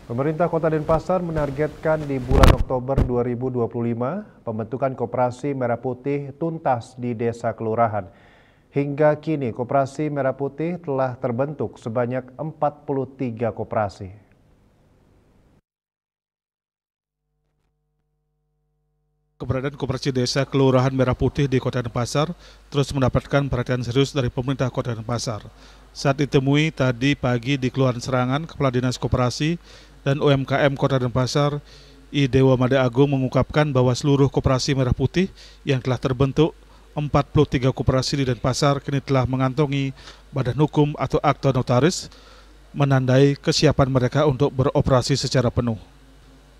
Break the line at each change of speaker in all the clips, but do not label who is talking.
Pemerintah Kota Denpasar menargetkan di bulan Oktober 2025 pembentukan Koperasi Merah Putih tuntas di desa kelurahan. Hingga kini Koperasi Merah Putih telah terbentuk sebanyak 43 koperasi.
Keberadaan Koperasi Desa Kelurahan Merah Putih di Kota Denpasar terus mendapatkan perhatian serius dari pemerintah Kota Denpasar. Saat ditemui tadi pagi di Kelurahan Serangan, Kepala Dinas Koperasi dan UMKM Kota Denpasar, I Dewa Made Agung mengungkapkan bahwa seluruh koperasi Merah Putih yang telah terbentuk 43 koperasi di Denpasar kini telah mengantongi badan hukum atau akta notaris menandai kesiapan mereka untuk beroperasi secara penuh.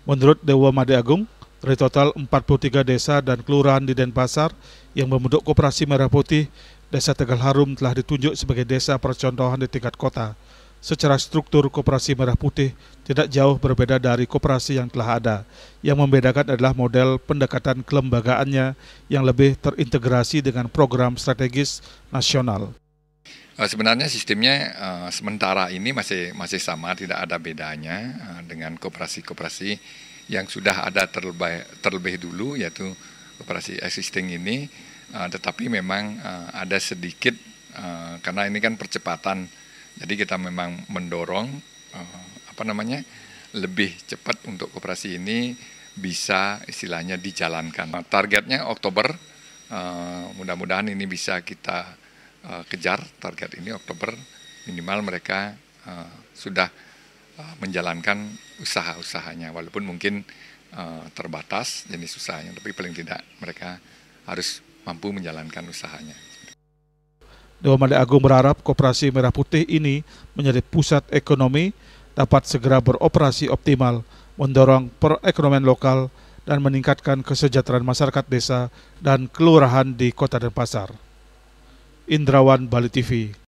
Menurut Dewa Made Agung, dari total 43 desa dan kelurahan di Denpasar yang membentuk Koperasi Merah Putih, Desa Tegal Harum telah ditunjuk sebagai desa percontohan di tingkat kota. Secara struktur, Koperasi Merah Putih tidak jauh berbeda dari koperasi yang telah ada. Yang membedakan adalah model pendekatan kelembagaannya yang lebih terintegrasi dengan program strategis nasional.
Sebenarnya sistemnya sementara ini masih sama, tidak ada bedanya dengan koperasi-koperasi yang sudah ada terlebih dulu, yaitu koperasi existing ini, tetapi memang ada sedikit karena ini kan percepatan, jadi kita memang mendorong lebih cepat untuk koperasi ini bisa istilahnya dijalankan. Targetnya Oktober, mudah-mudahan ini bisa kita kejar target ini Oktober, minimal mereka sudah menjalankan usaha-usahanya, walaupun mungkin terbatas jenis usahanya, tapi paling tidak mereka harus mampu menjalankan usahanya.
Dewa Made Agung berharap Koperasi Merah Putih ini menjadi pusat ekonomi, dapat segera beroperasi optimal, mendorong perekonomian lokal, dan meningkatkan kesejahteraan masyarakat desa dan kelurahan di Kota Denpasar. Indrawan, Bali TV.